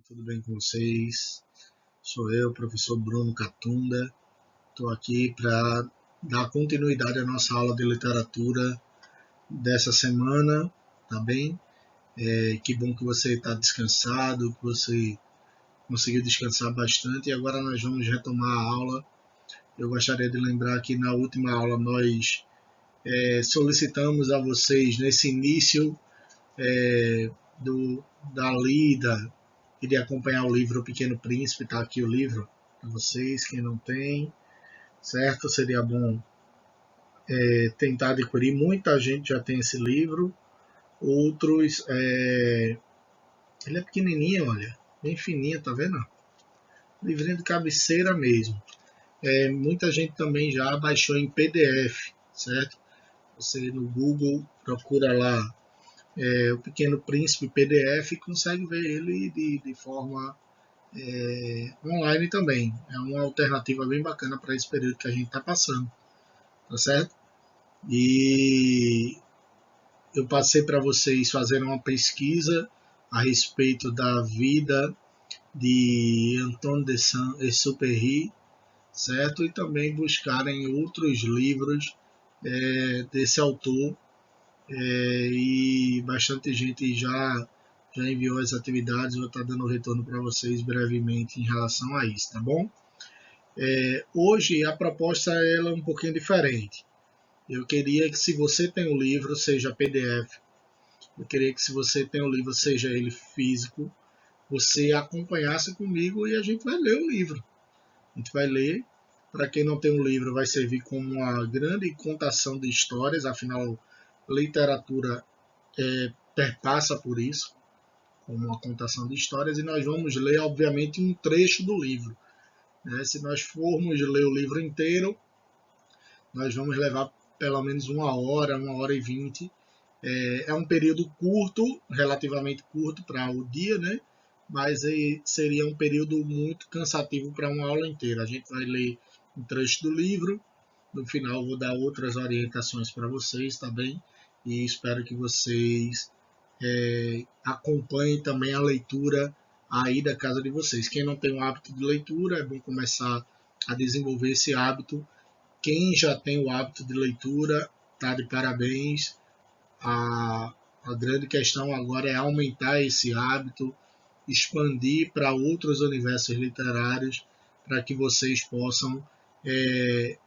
Tudo bem com vocês? Sou eu, professor Bruno Catunda. Estou aqui para dar continuidade à nossa aula de literatura dessa semana, tá bem? Que bom que você está descansado, que você conseguiu descansar bastante e agora nós vamos retomar a aula. Eu gostaria de lembrar que na última aula nós solicitamos a vocês, nesse início da lida e de acompanhar o livro O Pequeno Príncipe. Está aqui o livro para vocês, quem não tem, certo? Seria bom tentar adquirir. Muita gente já tem esse livro, outros ele é pequenininho, olha, bem fininho, tá vendo? Livrinho de cabeceira mesmo. Muita gente também já baixou em PDF, certo? Você no Google procura lá O Pequeno Príncipe PDF e consegue ver ele de forma online também. É uma alternativa bem bacana para esse período que a gente está passando, tá certo? E eu passei para vocês fazerem uma pesquisa a respeito da vida de Antoine de Saint-Exupéry, certo? E também buscarem outros livros desse autor, e bastante gente já enviou as atividades. Vou estar dando retorno para vocês brevemente em relação a isso, tá bom? Hoje a proposta ela é um pouquinho diferente. Eu queria que, se você tem o livro, seja PDF, eu queria que, se você tem o livro, seja ele físico, você acompanhasse comigo e a gente vai ler o livro. A gente vai ler. Para quem não tem o livro, vai servir como uma grande contação de histórias, afinal, literatura perpassa por isso, como uma contação de histórias, e nós vamos ler, obviamente, um trecho do livro. Se nós formos ler o livro inteiro, nós vamos levar pelo menos 1 hora e 20. É um período curto, relativamente curto para o dia, né? Mas seria um período muito cansativo para uma aula inteira. A gente vai ler um trecho do livro, no final vou dar outras orientações para vocês, tá bem? E espero que vocês acompanhem também a leitura aí da casa de vocês. Quem não tem o hábito de leitura, é bom começar a desenvolver esse hábito. Quem já tem o hábito de leitura, está de parabéns. A grande questão agora é aumentar esse hábito, expandir para outros universos literários, para que vocês possam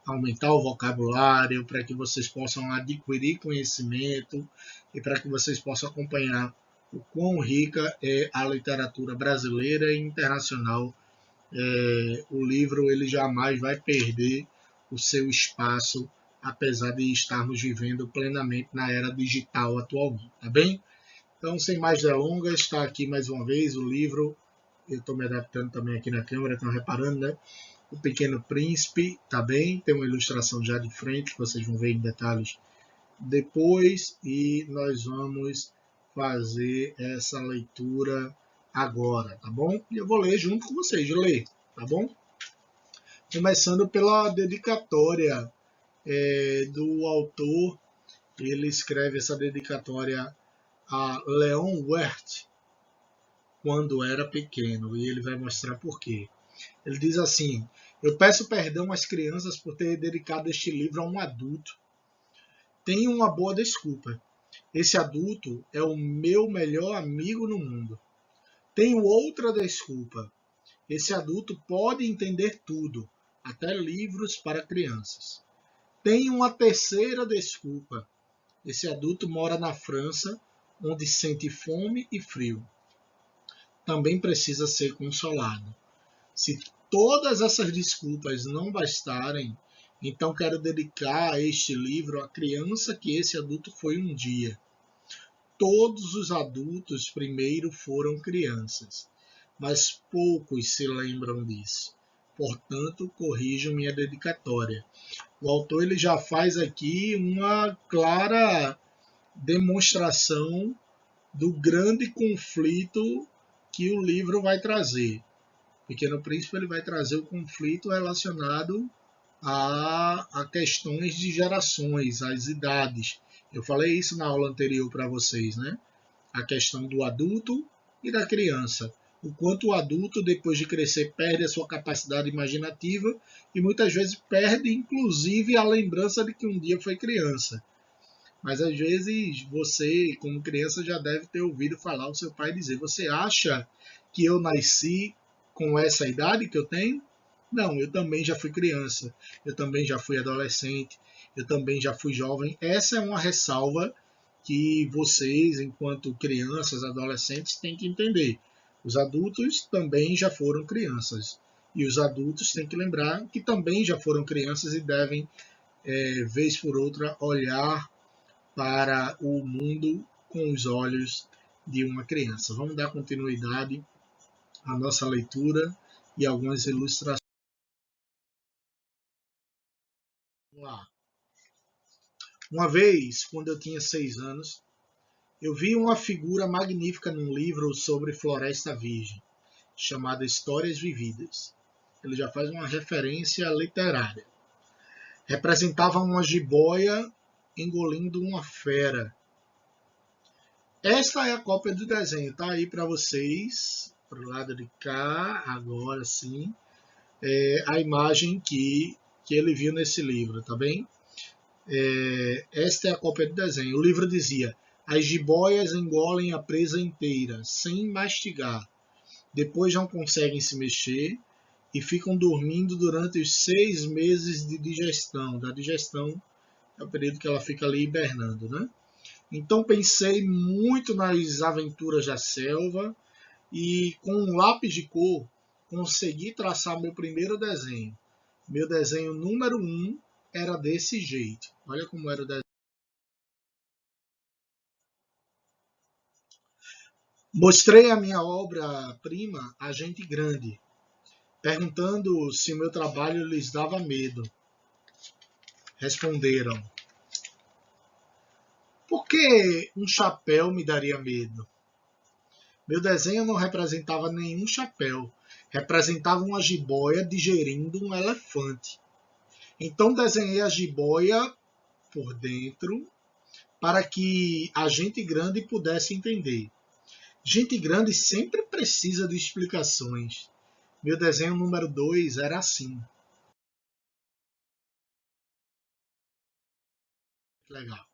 aumentar o vocabulário, para que vocês possam adquirir conhecimento e para que vocês possam acompanhar o quão rica é a literatura brasileira e internacional. O livro ele jamais vai perder o seu espaço, apesar de estarmos vivendo plenamente na era digital atualmente, tá bem? Então, sem mais delongas, está aqui mais uma vez o livro. Eu estou me adaptando também aqui na câmera, estão reparando, né? O Pequeno Príncipe, tá bem? Tem uma ilustração já de frente, que vocês vão ver em detalhes depois. E nós vamos fazer essa leitura agora, tá bom? E eu vou ler junto com vocês, tá bom? Começando pela dedicatória do autor. Ele escreve essa dedicatória a Leon Werth quando era pequeno, e ele vai mostrar por quê. Ele diz assim: eu peço perdão às crianças por ter dedicado este livro a um adulto. Tenho uma boa desculpa. Esse adulto é o meu melhor amigo no mundo. Tenho outra desculpa. Esse adulto pode entender tudo, até livros para crianças. Tenho uma terceira desculpa. Esse adulto mora na França, onde sente fome e frio. Também precisa ser consolado. Se todas essas desculpas não bastarem, então quero dedicar este livro à criança que esse adulto foi um dia. Todos os adultos primeiro foram crianças, mas poucos se lembram disso. Portanto, corrijo minha dedicatória. O autor ele já faz aqui uma clara demonstração do grande conflito que o livro vai trazer. O Pequeno Príncipe ele vai trazer o conflito relacionado a questões de gerações, às idades. Eu falei isso na aula anterior para vocês, né? A questão do adulto e da criança. o quanto o adulto, depois de crescer, perde a sua capacidade imaginativa e muitas vezes perde, inclusive, a lembrança de que um dia foi criança. Mas às vezes você, como criança, já deve ter ouvido falar o seu pai dizer: Você acha que eu nasci com essa idade que eu tenho? Não, eu também já fui criança, eu também já fui adolescente, eu também já fui jovem. Essa é uma ressalva que vocês, enquanto crianças, adolescentes, têm que entender. Os adultos também já foram crianças. E os adultos têm que lembrar que também já foram crianças e devem, vez por outra, olhar para o mundo com os olhos de uma criança. Vamos dar continuidade à nossa leitura e algumas ilustrações. Vamos lá. Uma vez, quando eu tinha 6 anos, eu vi uma figura magnífica num livro sobre Floresta Virgem, chamado Histórias Vividas. Ele já faz uma referência literária. Representava uma jiboia engolindo uma fera. Esta é a cópia do desenho, tá aí para vocês, para o lado de cá, agora sim, a imagem que ele viu nesse livro, tá bem? Esta é a cópia do desenho. O livro dizia: as jiboias engolem a presa inteira, sem mastigar. Depois não conseguem se mexer e ficam dormindo durante os 6 meses de digestão. Da digestão é o período que ela fica ali hibernando, né? Então pensei muito nas aventuras da selva e com um lápis de cor consegui traçar meu primeiro desenho. Meu desenho número 1 era desse jeito. Olha como era o desenho. Mostrei a minha obra-prima a gente grande, perguntando se o meu trabalho lhes dava medo. Responderam: por que um chapéu me daria medo? Meu desenho não representava nenhum chapéu, representava uma jiboia digerindo um elefante. Então desenhei a jiboia por dentro para que a gente grande pudesse entender. Gente grande sempre precisa de explicações. Meu desenho número 2 era assim. Legal.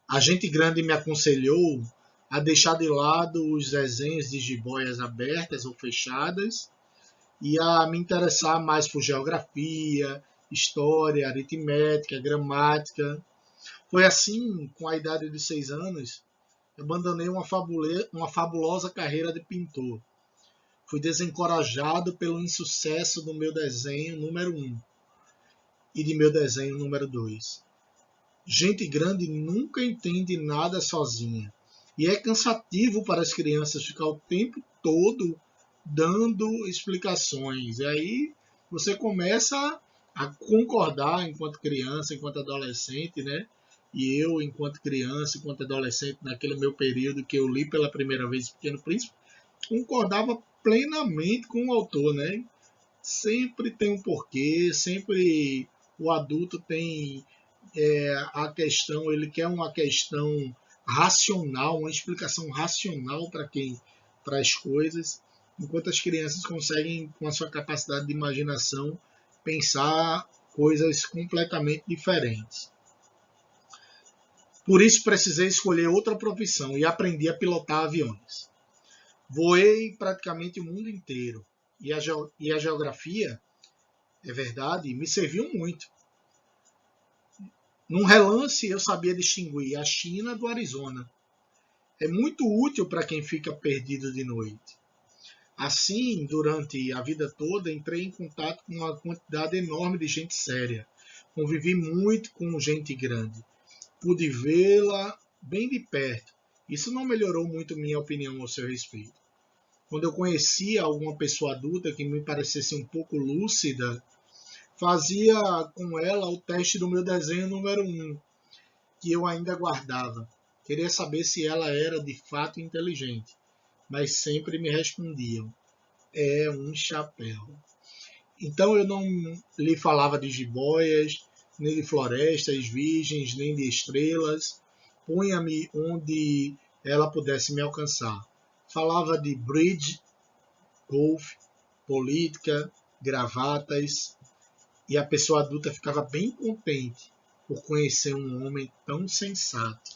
A gente grande me aconselhou a deixar de lado os desenhos de jiboias abertas ou fechadas e a me interessar mais por geografia, história, aritmética, gramática. Foi assim, com a idade de 6 anos, abandonei uma fabulosa carreira de pintor. Fui desencorajado pelo insucesso do meu desenho número 1 e de meu desenho número 2. Gente grande nunca entende nada sozinha. E é cansativo para as crianças ficar o tempo todo dando explicações. E aí você começa a concordar enquanto criança, enquanto adolescente, né? E eu, enquanto criança, enquanto adolescente, naquele meu período que eu li pela primeira vez O Pequeno Príncipe, concordava plenamente com o autor, né? Sempre tem um porquê, sempre o adulto tem a questão, ele quer uma questão racional, uma explicação racional para as coisas, enquanto as crianças conseguem, com a sua capacidade de imaginação, pensar coisas completamente diferentes. Por isso precisei escolher outra profissão e aprendi a pilotar aviões. Voei praticamente o mundo inteiro e a geografia, é verdade, me serviu muito. Num relance eu sabia distinguir a China do Arizona. É muito útil para quem fica perdido de noite. Assim, durante a vida toda, entrei em contato com uma quantidade enorme de gente séria. Convivi muito com gente grande. Pude vê-la bem de perto. Isso não melhorou muito minha opinião ao seu respeito. Quando eu conhecia alguma pessoa adulta que me parecesse um pouco lúcida, fazia com ela o teste do meu desenho número 1, que eu ainda guardava. Queria saber se ela era de fato inteligente, mas sempre me respondiam: é um chapéu. Então eu não lhe falava de jiboias, nem de florestas virgens, nem de estrelas. Punha-me onde ela pudesse me alcançar. Falava de bridge golfe, política, gravatas, e a pessoa adulta ficava bem contente por conhecer um homem tão sensato.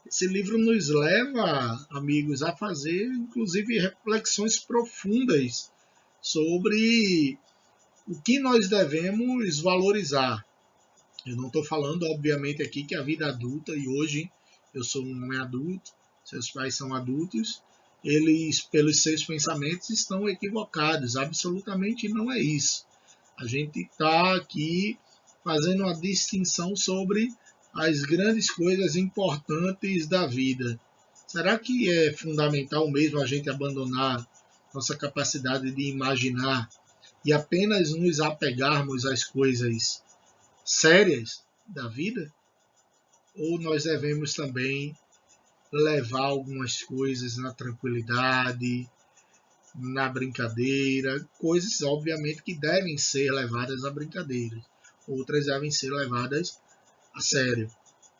Esse livro nos leva, amigos, a fazer, inclusive, reflexões profundas sobre o que nós devemos valorizar. Eu não estou falando, obviamente, aqui que a vida adulta, e hoje eu sou um homem adulto, seus pais são adultos, eles, pelos seus pensamentos, estão equivocados. Absolutamente não é isso. A gente está aqui fazendo uma distinção sobre as grandes coisas importantes da vida. Será que é fundamental mesmo a gente abandonar nossa capacidade de imaginar e apenas nos apegarmos às coisas sérias da vida? Ou nós devemos também levar algumas coisas na tranquilidade, na brincadeira, coisas obviamente que devem ser levadas à brincadeira, outras devem ser levadas a sério.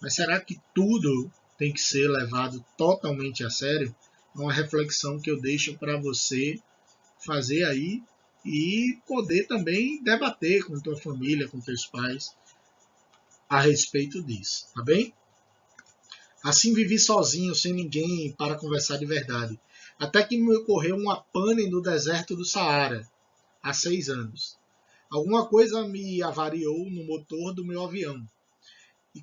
Mas será que tudo tem que ser levado totalmente a sério? É uma reflexão que eu deixo para você fazer aí e poder também debater com tua família, com teus pais a respeito disso, tá bem? Assim vivi sozinho, sem ninguém para conversar de verdade, até que me ocorreu uma pane no deserto do Saara, há 6 anos. Alguma coisa me avariou no motor do meu avião. E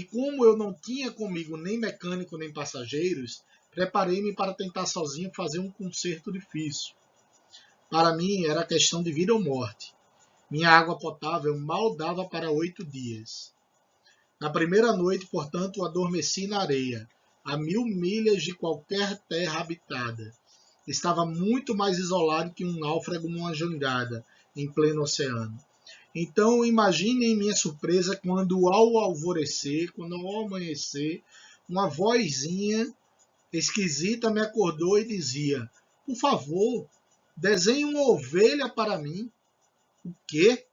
como eu não tinha comigo nem mecânico nem passageiros, preparei-me para tentar sozinho fazer um conserto difícil. Para mim era questão de vida ou morte. Minha água potável mal dava para 8 dias. Na primeira noite, portanto, adormeci na areia, a 1000 milhas de qualquer terra habitada. Estava muito mais isolado que um náufrago numa jangada, em pleno oceano. Então, imaginem minha surpresa quando, ao alvorecer, quando ao amanhecer, uma vozinha esquisita me acordou e dizia: "Por favor, desenhe uma ovelha para mim." O quê?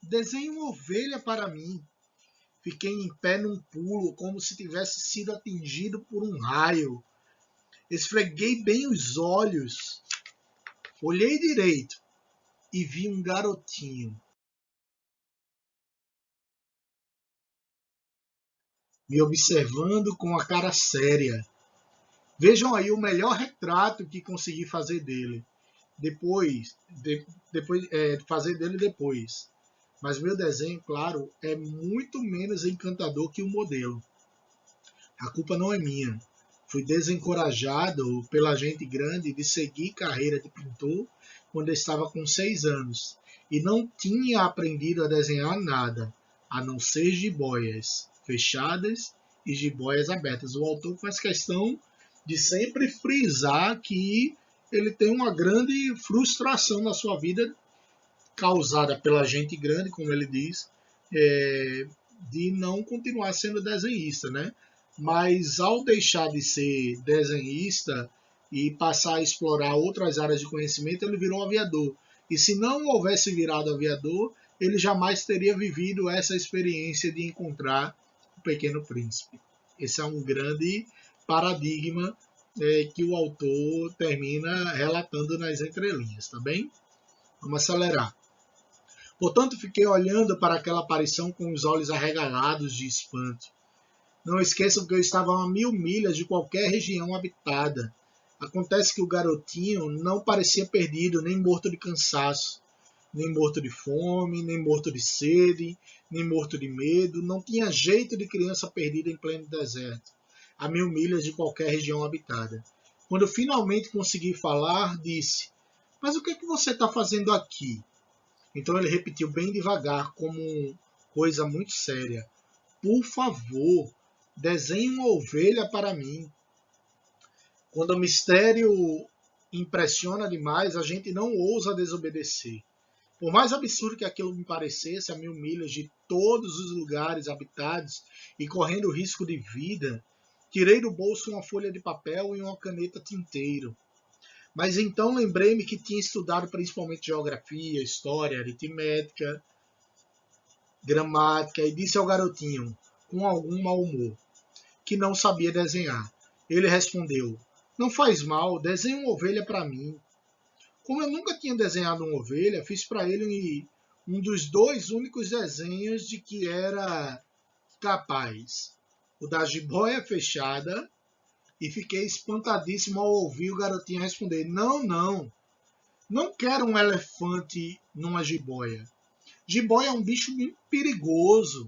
Desenhe uma ovelha para mim. Fiquei em pé num pulo, como se tivesse sido atingido por um raio. Esfreguei bem os olhos, olhei direito e vi um garotinho me observando com a cara séria. Vejam aí o melhor retrato que consegui fazer dele. Fazer dele depois. Mas meu desenho, claro, é muito menos encantador que o modelo. A culpa não é minha. Fui desencorajado pela gente grande de seguir carreira de pintor quando eu estava com 6 anos e não tinha aprendido a desenhar nada, a não ser jiboias fechadas e jiboias abertas. O autor faz questão de sempre frisar que ele tem uma grande frustração na sua vida causada pela gente grande, como ele diz, de não continuar sendo desenhista, né? Mas ao deixar de ser desenhista e passar a explorar outras áreas de conhecimento, ele virou aviador. E se não houvesse virado aviador, ele jamais teria vivido essa experiência de encontrar o Pequeno Príncipe. Esse é um grande paradigma que o autor termina relatando nas entrelinhas, tá bem? Vamos acelerar. Portanto, fiquei olhando para aquela aparição com os olhos arregalados de espanto. Não esqueçam que eu estava a 1000 milhas de qualquer região habitada. Acontece que o garotinho não parecia perdido, nem morto de cansaço, nem morto de fome, nem morto de sede, nem morto de medo. Não tinha jeito de criança perdida em pleno deserto, a 1000 milhas de qualquer região habitada. Quando finalmente consegui falar, disse: "Mas o que é que você está fazendo aqui?" Então ele repetiu bem devagar, como coisa muito séria: "Por favor, desenhe uma ovelha para mim." Quando o mistério impressiona demais, a gente não ousa desobedecer. Por mais absurdo que aquilo me parecesse, a 1000 milhas de todos os lugares habitados e correndo risco de vida, tirei do bolso uma folha de papel e uma caneta tinteiro. Mas então lembrei-me que tinha estudado principalmente geografia, história, aritmética, gramática e disse ao garotinho, com algum mau humor, que não sabia desenhar. Ele respondeu: Não faz mal, desenhe uma ovelha para mim. Como eu nunca tinha desenhado uma ovelha, fiz para ele um dos dois únicos desenhos de que era capaz. O da jiboia fechada, e fiquei espantadíssimo ao ouvir o garotinho responder: Não, não, não quero um elefante numa jiboia. Jiboia é um bicho muito perigoso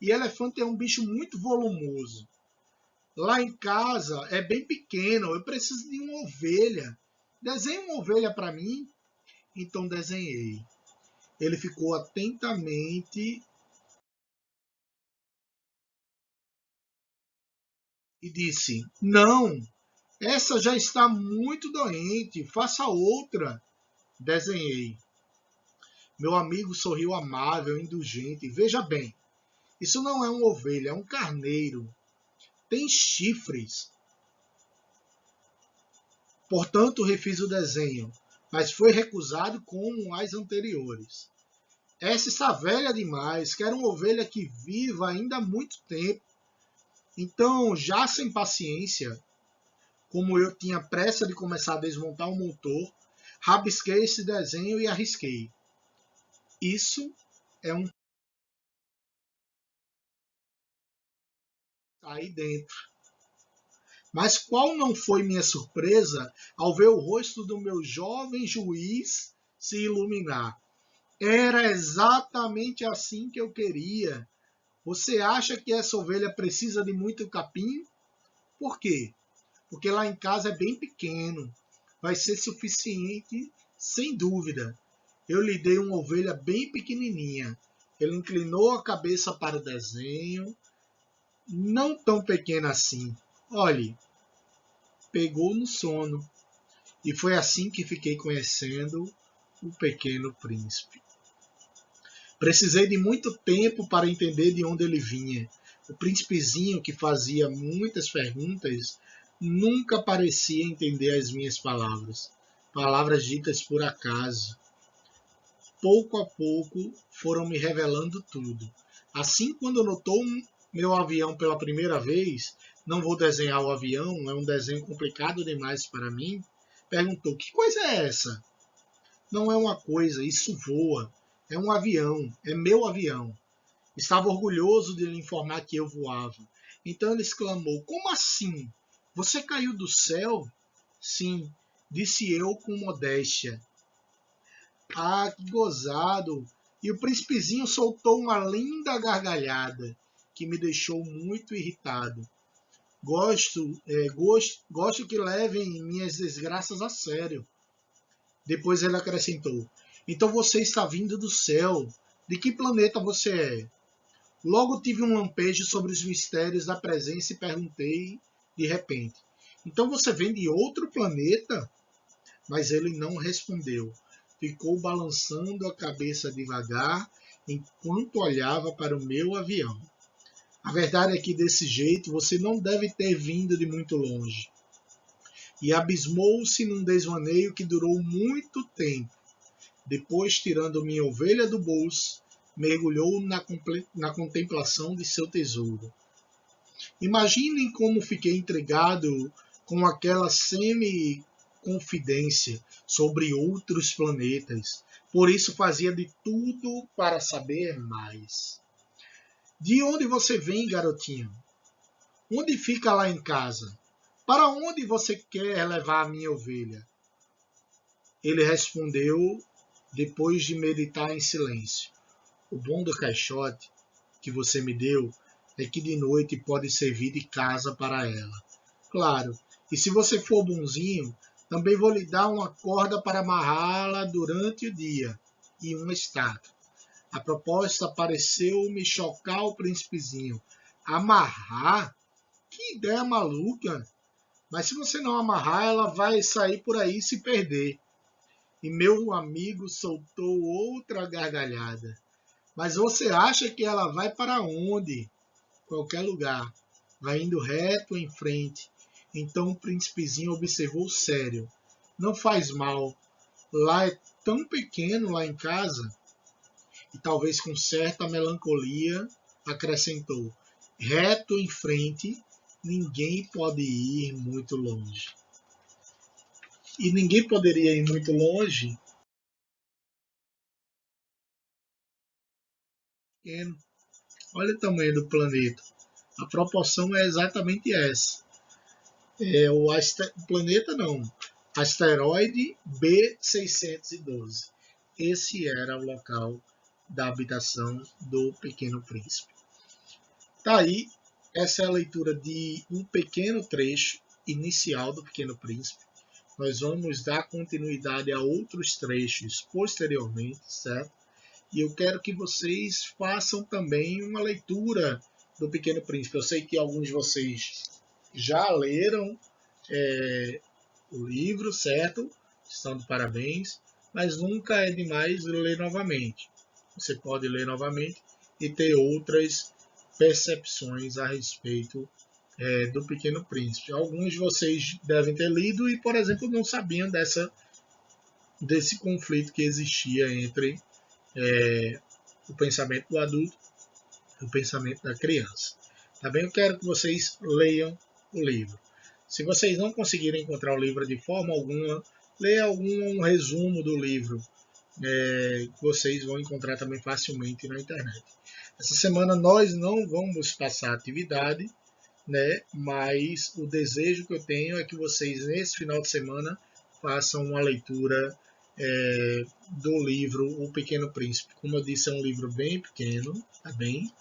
e elefante é um bicho muito volumoso. Lá em casa é bem pequeno, eu preciso de uma ovelha. Desenhe uma ovelha para mim. Então desenhei. Ele ficou atentamente e disse: Não, essa já está muito doente, faça outra. Desenhei. Meu amigo sorriu amável, indulgente. Veja bem, isso não é uma ovelha, é um carneiro. Tem chifres. Portanto, refiz o desenho, mas foi recusado como as anteriores. Essa está velha demais, quero uma ovelha que viva ainda há muito tempo. Então, já sem paciência, como eu tinha pressa de começar a desmontar o motor, rabisquei esse desenho e arrisquei. Isso é um aí dentro. Mas qual não foi minha surpresa ao ver o rosto do meu jovem juiz se iluminar? Era exatamente assim que eu queria. Você acha que essa ovelha precisa de muito capim? Por quê? Porque lá em casa é bem pequeno. Vai ser suficiente, sem dúvida. Eu lhe dei uma ovelha bem pequenininha. Ele inclinou a cabeça para o desenho, não tão pequena assim. Olhe, pegou no sono. E foi assim que fiquei conhecendo o Pequeno Príncipe. Precisei de muito tempo para entender de onde ele vinha. O príncipezinho, que fazia muitas perguntas, nunca parecia entender as minhas palavras. Palavras ditas por acaso. Pouco a pouco foram me revelando tudo. Assim, quando notou meu avião pela primeira vez, não vou desenhar o avião, é um desenho complicado demais para mim, perguntou: Que coisa é essa? Não é uma coisa, isso voa. É um avião, é meu avião. Estava orgulhoso de lhe informar que eu voava. Então ele exclamou: Como assim? Você caiu do céu? Sim, disse eu com modéstia. Ah, que gozado! E o príncipezinho soltou uma linda gargalhada que me deixou muito irritado. Gosto que levem minhas desgraças a sério. Depois ele acrescentou: Então você está vindo do céu. De que planeta você é? Logo tive um lampejo sobre os mistérios da presença e perguntei de repente: Então você vem de outro planeta? Mas ele não respondeu. Ficou balançando a cabeça devagar enquanto olhava para o meu avião. A verdade é que desse jeito você não deve ter vindo de muito longe. E abismou-se num desvaneio que durou muito tempo. Depois, tirando minha ovelha do bolso, mergulhou na contemplação de seu tesouro. Imaginem como fiquei intrigado com aquela semi-confidência sobre outros planetas. Por isso fazia de tudo para saber mais. De onde você vem, garotinho? Onde fica lá em casa? Para onde você quer levar a minha ovelha? Ele respondeu depois de meditar em silêncio. O bom do caixote que você me deu é que de noite pode servir de casa para ela. Claro, e se você for bonzinho, também vou lhe dar uma corda para amarrá-la durante o dia e uma estaca. A proposta pareceu-me chocar o príncipezinho. Amarrar? Que ideia maluca! Mas se você não amarrar, ela vai sair por aí e se perder. E meu amigo soltou outra gargalhada. Mas você acha que ela vai para onde? Qualquer lugar. Vai indo reto em frente. Então o príncipezinho observou sério. Não faz mal. Lá é tão pequeno lá em casa. E talvez com certa melancolia acrescentou. Reto em frente, ninguém pode ir muito longe. e ninguém poderia ir muito longe. Olha o tamanho do planeta. A proporção é exatamente essa. O planeta não. Asteroide B612. Esse era o local da habitação do Pequeno Príncipe. Tá aí, essa é a leitura de um pequeno trecho inicial do Pequeno Príncipe. Nós vamos dar continuidade a outros trechos posteriormente, certo? E eu quero que vocês façam também uma leitura do Pequeno Príncipe. Eu sei que alguns de vocês já leram o livro, certo? Estão de parabéns, mas nunca é demais ler novamente. Você pode ler novamente e ter outras percepções a respeito do Pequeno Príncipe. Alguns de vocês devem ter lido e, por exemplo, não sabiam desse conflito que existia entre o pensamento do adulto e o pensamento da criança. Tá bem? Eu quero que vocês leiam o livro. Se vocês não conseguirem encontrar o livro de forma alguma, leia algum resumo do livro. Vocês vão encontrar também facilmente na internet. Essa semana nós não vamos passar atividade, né? Mas o desejo que eu tenho é que vocês, nesse final de semana, façam uma leitura do livro O Pequeno Príncipe. Como eu disse, é um livro bem pequeno, tá bem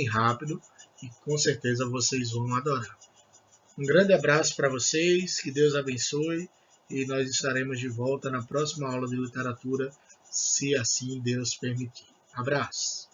rápido, e com certeza vocês vão adorar. Um grande abraço para vocês, que Deus abençoe, e nós estaremos de volta na próxima aula de literatura, se assim Deus permitir. Abraço!